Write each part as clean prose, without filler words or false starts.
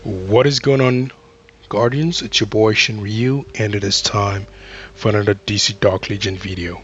What is going on, Guardians? It's your boy Shinryu, and it is time for another DC Dark Legion video.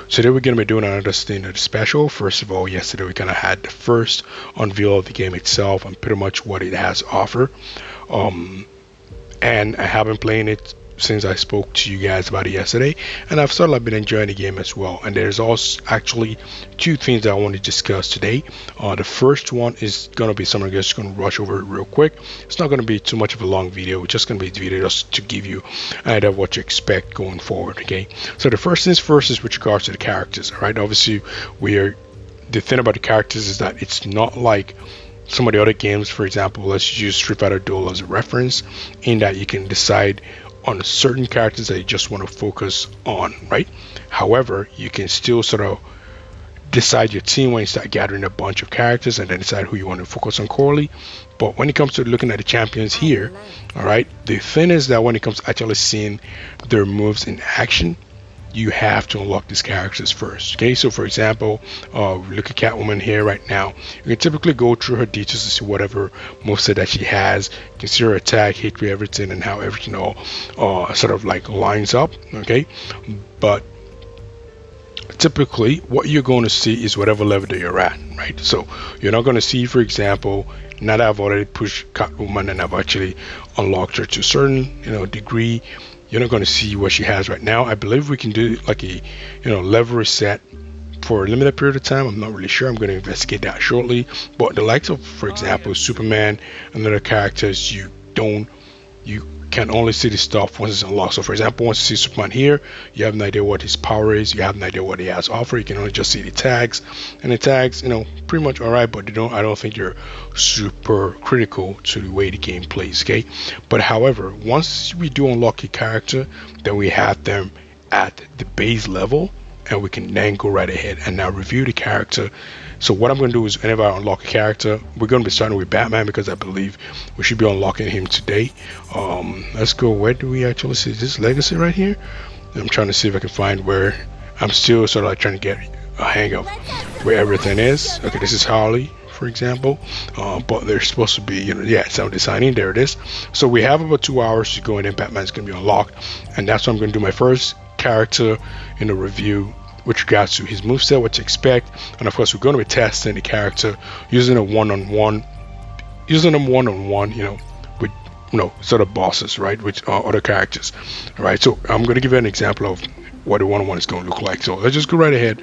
Today we're going to be doing another standard special. First of all, yesterday we kind of had the first unveil of the game itself and pretty much what it has to offer. And I have been playing it since I spoke to you guys about it yesterday, and I've sort of been enjoying the game as well. And there's also actually two things that I want to discuss today. The first one is going to be something I'm just going to rush over it real quick. It's not going to be too much of a long video. It's just going to be a video just to give you an idea of what you expect going forward. Okay, so the first things first is with regards to the characters. All right, obviously the thing about the characters is that it's not like some of the other games. For example, let's use Street Fighter Duel as a reference, in that you can decide on certain characters that you just want to focus on, right? However, you can still sort of decide your team when you start gathering a bunch of characters and then decide who you want to focus on corely. But when it comes to looking at the champions here, all right, the thing is that when it comes to actually seeing their moves in action, you have to unlock these characters first. Okay, so for example, look at Catwoman here right now. You can typically go through her details to see whatever moveset that she has. You can see her attack, hit rate, everything, and how everything all sort of like lines up. Okay, but typically what you're going to see is whatever level that you're at, right? So you're not going to see, for example, now that I've already pushed Catwoman and I've actually unlocked her to a certain degree, you're not going to see what she has right now. I believe we can do like a level reset for a limited period of time. I'm not really sure. I'm going to investigate that shortly. But the likes of, for example, Superman and other characters, you can only see the stuff once it's unlocked. So for example, once you see Superman here, you have no idea what his power is, you have no idea what he has to offer. You can only just see the tags, and the tags pretty much alright, but I don't think you're super critical to the way the game plays. Okay, but however, once we do unlock a character, then we have them at the base level, and we can then go right ahead and now review the character. So what I'm going to do is, whenever I unlock a character, we're going to be starting with Batman because I believe we should be unlocking him today. Let's go. Where do we actually see this legacy right here? I'm trying to see if I can find where. I'm still sort of like trying to get a hang of where everything is. Okay, this is Harley, for example, but there's supposed to be sound designing. There it is. So we have about 2 hours to go, and then Batman's going to be unlocked, and that's what I'm going to do my first character in the review with regards to his moveset, what to expect. And of course, we're going to be testing the character using them one-on-one, with sort of bosses, right, with other characters. All right, so I'm going to give you an example of what the one-on-one is going to look like. So let's just go right ahead,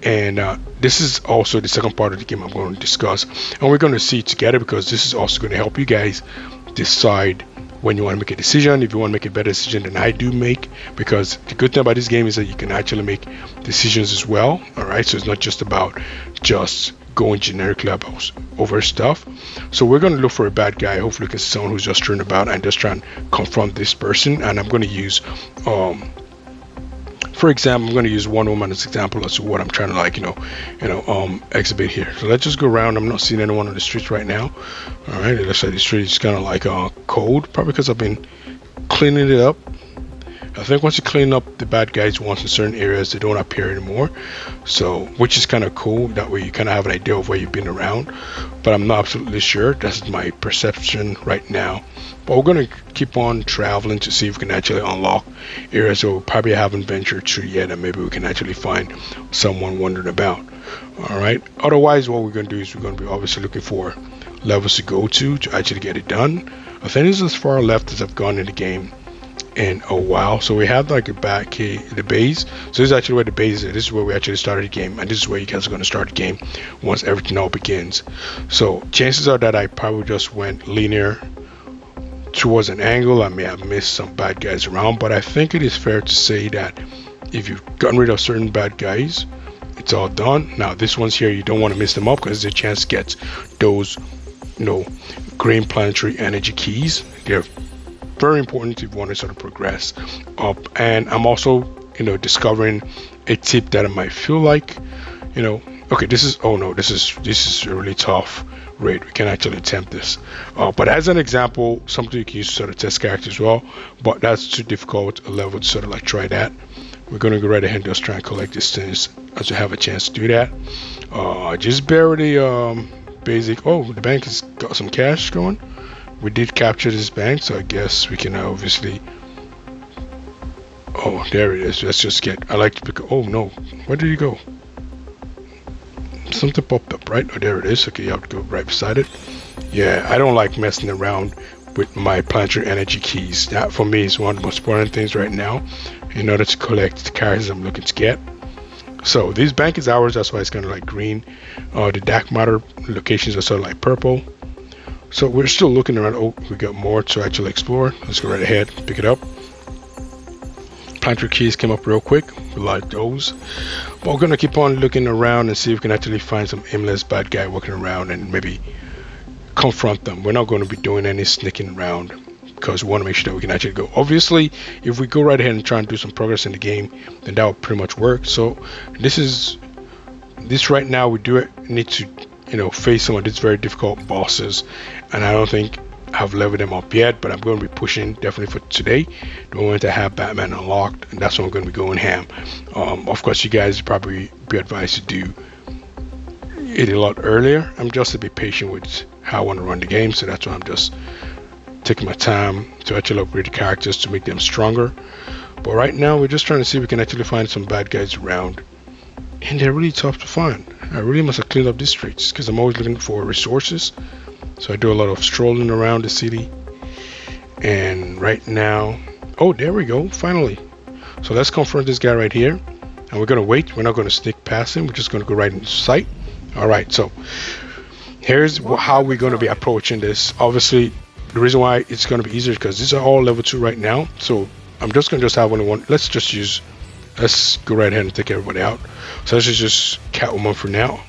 and this is also the second part of the game I'm going to discuss, and we're going to see it together because this is also going to help you guys decide when you want to make a decision, if you want to make a better decision than I do make, because the good thing about this game is that you can actually make decisions as well. All right, so it's not just about just going generically about over stuff. So we're going to look for a bad guy. Hopefully we can see someone who's just turning about and just trying to confront this person. And I'm going to use for example, I'm going to use Wonder Woman as an example as to what I'm trying to exhibit here. So let's just go around. I'm not seeing anyone on the streets right now. All right, it looks like the street is kind of like cold, probably because I've been cleaning it up. I think once you clean up the bad guys once in certain areas, they don't appear anymore. So, which is kind of cool. That way you kind of have an idea of where you've been around. But I'm not absolutely sure. That's my perception right now. But we're going to keep on traveling to see if we can actually unlock areas that we probably haven't ventured through yet, and maybe we can actually find someone wondering about. All right. Otherwise, what we're going to do is we're going to be obviously looking for levels to go to actually get it done. I think this is as far left as I've gone in the game in a while. So we have like the base. So this is actually where the base is. This is where we actually started the game, and this is where you guys are going to start the game once everything all begins. So chances are that I probably just went linear towards an angle. I may have missed some bad guys around, but I think it is fair to say that if you've gotten rid of certain bad guys, it's all done. Now this one's here, you don't want to miss them up because there's a chance to get those green planetary energy keys. They're very important if you want to sort of progress up. And I'm also discovering a tip that I might feel like okay, this is a really tough raid. We can actually attempt this, but as an example, something you can use to sort of test characters as well, but that's too difficult a level to sort of like try that. We're going to go right ahead and just try and collect these things as we have a chance to do that. Just bear with the basic. Oh, the bank has got some cash going. we did capture this bank, so I guess we can obviously. Oh, there it is. Let's just get. I like to pick. Oh no, where did you go? Something popped up, right? Oh, there it is. Okay, you have to go right beside it. Yeah, I don't like messing around with my planetary energy keys. That for me is one of the most important things right now in order to collect the characters I'm looking to get. So this bank is ours, that's why it's kind of like green. The dark matter locations are sort of like purple. So we're still looking around. Oh, we got more to actually explore. Let's go right ahead, pick it up. Planetary keys came up real quick. We like those. But we're gonna keep on looking around and see if we can actually find some aimless bad guy walking around and maybe confront them. We're not going to be doing any sneaking around because we want to make sure that we can actually go. Obviously, if we go right ahead and try and do some progress in the game, then that will pretty much work. So this right now we need to face some of these very difficult bosses, and I don't think I've leveled them up yet, but I'm going to be pushing definitely for today. The moment I have Batman unlocked, and that's when I'm going to be going ham. Of course, you guys probably be advised to do it a lot earlier. I'm just a bit patient with how I want to run the game, so that's why I'm just taking my time to actually upgrade the characters to make them stronger. But right now we're just trying to see if we can actually find some bad guys around, and they're really tough to find. I really must have cleaned up these streets because I'm always looking for resources, so I do a lot of strolling around the city. And right now, oh, there we go, finally. So let's confront this guy right here, and we're gonna wait. We're not gonna sneak past him, we're just gonna go right into sight. Alright, so here's how we're going to be approaching this. Obviously, the reason why it's going to be easier is because these are all level 2 right now. So I'm just going to have only one. Let's go right ahead and take everybody out. So let's just Catwoman for now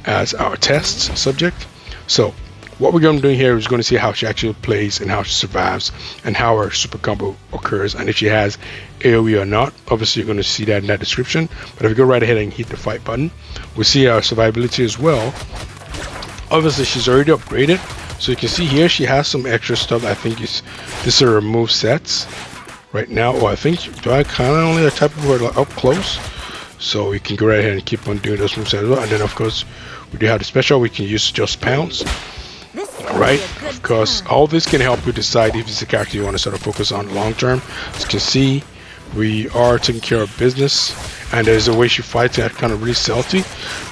as our test subject. So what we're going to do here is going to see how she actually plays and how she survives and how her super combo occurs and if she has AoE or not. Obviously you're going to see that in that description, but if you go right ahead and hit the fight button, we see our survivability as well. Obviously she's already upgraded, so you can see here she has some extra stuff. I think this are her move sets right now. Well, I think I kind of only attack people who are up close, so we can go right ahead and keep on doing those moves as well. And then of course we do have the special. We can use just pounce. Right, of course, all this can help you decide if it's a character you want to sort of focus on long term. As you can see, we are taking care of business, and there's a way she fights that kind of really salty.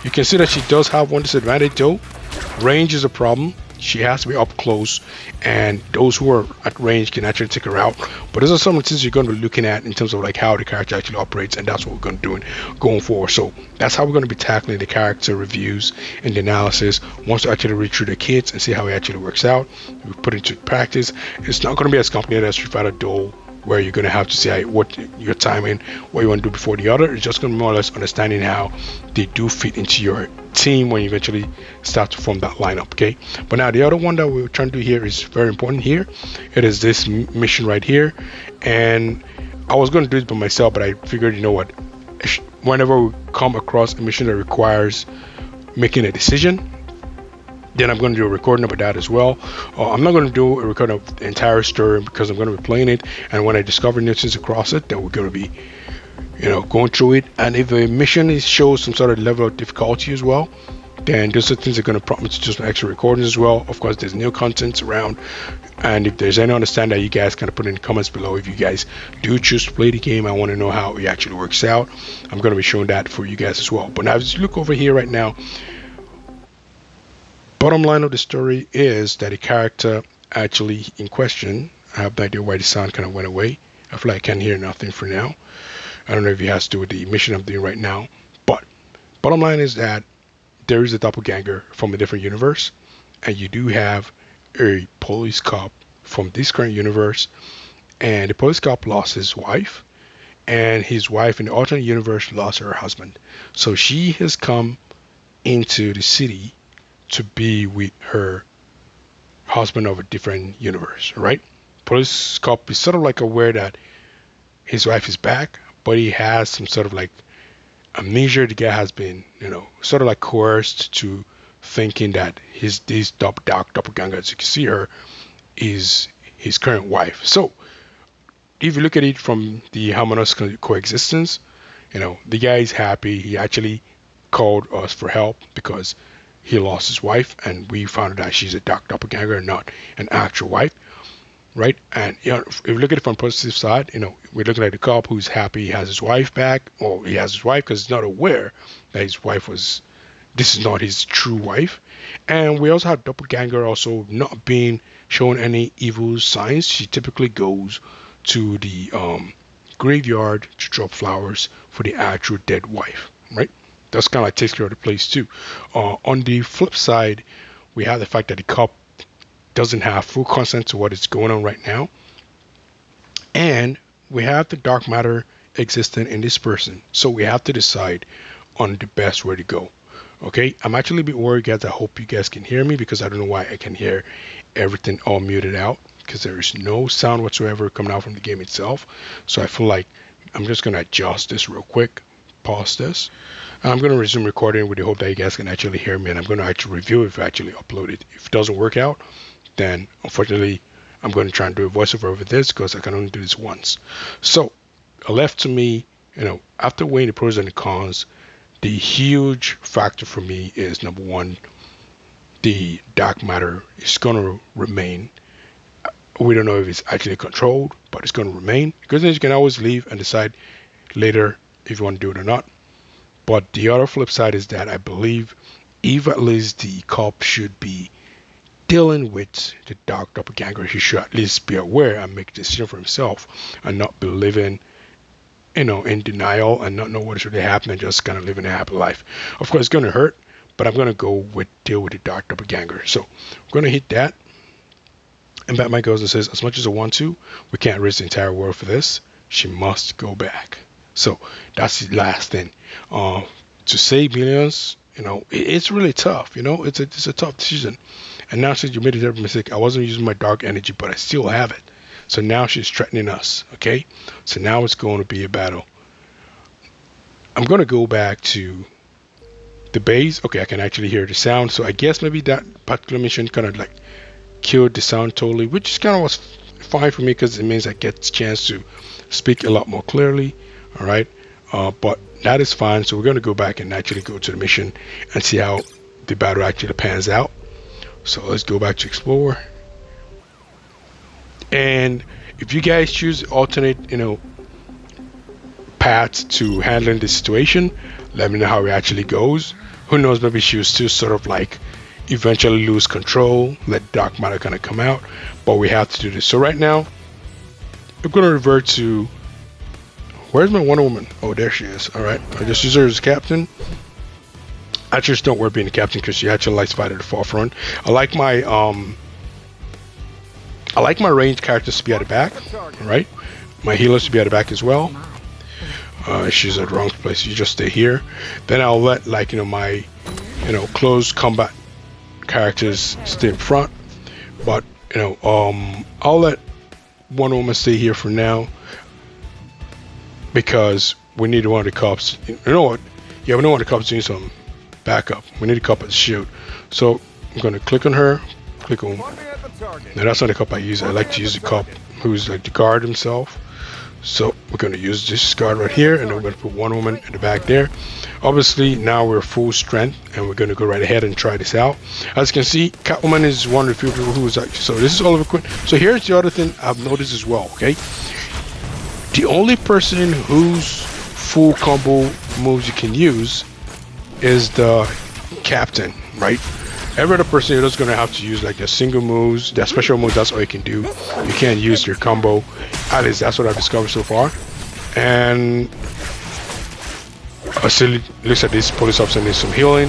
You can see that she does have one disadvantage though. Range is a problem. She has to be up close, and those who are at range can actually take her out. But those are some of the things you're going to be looking at in terms of like how the character actually operates, and that's what we're going to do going forward. So that's how we're going to be tackling the character reviews and the analysis once we actually read through the kits and see how it actually works out. We put it into practice. It's not going to be as complicated as Street Fighter Duel, where you're going to have to say what your timing, what you want to do before the other. It's just going to be more or less understanding how they do fit into your team when you eventually start to form that lineup. Okay, but now the other one that we're trying to do here is very important here. It is this mission right here, and I was going to do it by myself, but I figured, you know what, whenever we come across a mission that requires making a decision, then I'm going to do a recording about that as well. I'm not going to do a recording of the entire story because I'm going to be playing it, and when I discover new things across it, then we're going to be going through it. And if a mission shows some sort of level of difficulty as well, then those are things that are going to prompt me to do some extra recordings as well. Of course, there's new contents around, and if there's any understanding that you guys kind of put in the comments below, if you guys do choose to play the game, I want to know how it actually works out. I'm going to be showing that for you guys as well. But now as you look over here right now, bottom line of the story is that the character actually in question, I have no idea why the sound kind of went away. I feel like I can't hear nothing for now. I don't know if it has to do with the mission I'm doing right now, but bottom line is that there is a doppelganger from a different universe, and you do have a police cop from this current universe, and the police cop lost his wife, and his wife in the alternate universe lost her husband. So she has come into the city to be with her husband of a different universe, right? Police cop is sort of like aware that his wife is back, but he has some sort of like amnesia. The guy has been, sort of like coerced to thinking that this doppelganger, as you can see her, is his current wife. So if you look at it from the harmonious coexistence, the guy is happy. He actually called us for help because he lost his wife, and we found out that she's a dark doppelganger and not an actual wife, right? And if you look at it from a positive side, we're looking at the cop who's happy he has his wife back, or he has his wife because he's not aware that his wife was. This is not his true wife. And we also have Doppelganger also not being shown any evil signs. She typically goes to the graveyard to drop flowers for the actual dead wife, right? That's kind of like takes care of the place too. On the flip side, we have the fact that the cop doesn't have full consent to what is going on right now. And we have the dark matter existing in this person. So we have to decide on the best way to go. Okay, I'm actually a bit worried, guys. I hope you guys can hear me because I don't know why I can hear everything all muted out because there is no sound whatsoever coming out from the game itself. So I feel like I'm just going to adjust this real quick, pause this. I'm going to resume recording with the hope that you guys can actually hear me, and I'm going to actually review if I actually upload it. If it doesn't work out, then unfortunately I'm going to try and do a voiceover over this because I can only do this once. So left to me, after weighing the pros and the cons, the huge factor for me is number one, the dark matter is going to remain. We don't know if it's actually controlled, but it's going to remain. Because then you can always leave and decide later if you want to do it or not. But the other flip side is that I believe if at least the cop should be dealing with the dark doppelganger, he should at least be aware and make a decision for himself and not be living in denial and not know what is really happening, just kind of living a happy life. Of course, it's going to hurt, but I'm going to go deal with the dark doppelganger. So I'm going to hit that. And Batman goes and says, as much as I want to, we can't risk the entire world for this. She must go back. So that's the last thing. To save millions, it's really tough. It's a tough decision. And now since you made a terrible mistake, I wasn't using my dark energy, but I still have it. So now she's threatening us, okay? So now it's going to be a battle. I'm going to go back to the base. Okay, I can actually hear the sound. So I guess maybe that particular mission kind of like killed the sound totally, which kind of was fine for me because it means I get a chance to speak a lot more clearly, all right? But that is fine. So we're going to go back and actually go to the mission and see how the battle actually pans out. So let's go back to explore. And if you guys choose alternate, paths to handling this situation, let me know how it actually goes. Who knows, maybe she will still sort of like eventually lose control, let dark matter kind of come out, but we have to do this. So right now, I'm going to revert to, where's my Wonder Woman? Oh, there she is. All right, I just use her as captain. I just don't work being the captain because she actually likes to fight at the forefront. I like my ranged characters to be at the back, right? My healers to be at the back as well. She's at the wrong place. You just stay here. Then I'll let my close combat characters stay in front. But I'll let Wonder Woman stay here for now because we need one of the cops. You know what? Yeah, we know one of the cops doing some backup. We need a cop as a shield. So I'm going to click on her. Click on. Now that's not the cop I use. I like to use the cop who's like the guard himself. So we're going to use this guard right here, and then we're going to put Wonder Woman in the back there. Obviously now we're full strength, and we're going to go right ahead and try this out. As you can see, Catwoman is one of the few people who is actually. So this is all of equipment. So here's the other thing I've noticed as well. Okay, the only person whose full combo moves you can use is the captain, right? Every other person is going to have to use like their single moves, their special moves. That's all you can do. You can't use your combo. At least that's what I've discovered so far. And I still looks like this police officer needs some healing.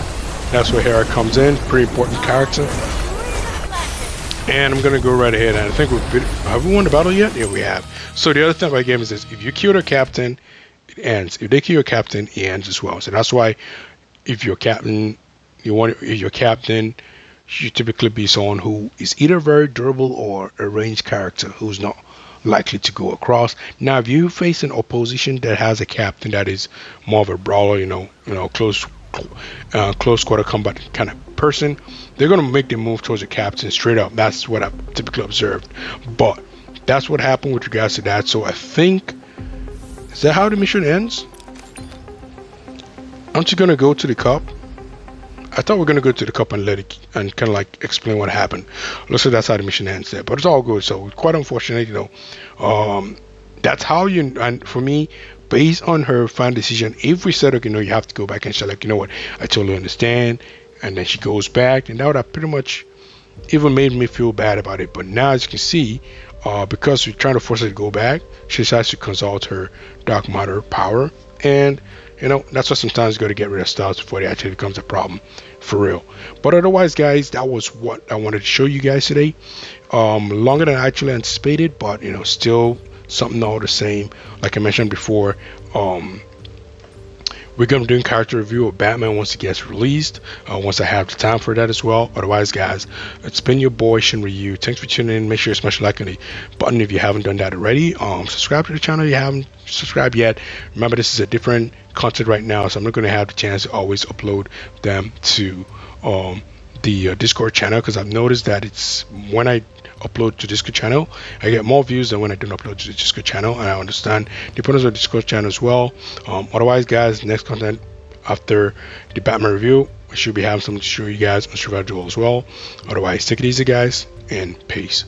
That's where Hera comes in. Pretty important character. And I'm going to go right ahead. And I think have we won the battle yet? Yeah, we have. So the other thing about the game is this: if you kill the captain, it ends. If they kill your captain, it ends as well. So that's why if you're captain. Your captain should typically be someone who is either very durable or a ranged character who's not likely to go across. Now, if you face an opposition that has a captain that is more of a brawler, close quarter combat kind of person, they're going to make the move towards the captain straight up. That's what I've typically observed. But that's what happened with regards to that. So I think, is that how the mission ends? Aren't you going to go to the cop? I thought we are gonna go to the cup and let it and kind of like explain what happened. Looks like that's how the mission ends there, but it's all good. So quite unfortunate, that's how you, and for me, based on her final decision, if we said, okay, you have to go back, and she's like, you know what, I totally understand, and then she goes back, and that would have pretty much even made me feel bad about it. But now, as you can see, because we're trying to force her to go back, she decides to consult her dark matter power, and that's why sometimes you got to get rid of stuff before it actually becomes a problem for real. But otherwise, guys, that was what I wanted to show you guys today. Longer than I actually anticipated, but still something all the same. Like I mentioned before, we're going to be doing character review of Batman once it gets released, once I have the time for that as well. Otherwise, guys, it's been your boy Shinryu. Thanks for tuning in. Make sure you smash the like on the button if you haven't done that already. Subscribe to the channel if you haven't subscribed yet. Remember, this is a different content right now, so I'm not going to have the chance to always upload them to the Discord channel, because I've noticed that it's when I upload to Discord channel, I get more views than when I don't upload to the Discord channel, and I understand the importance of the Discord channel as well. Otherwise, guys, next content after the Batman review, I should be having something to show you guys on Survival Duel as well. Otherwise, take it easy, guys, and peace.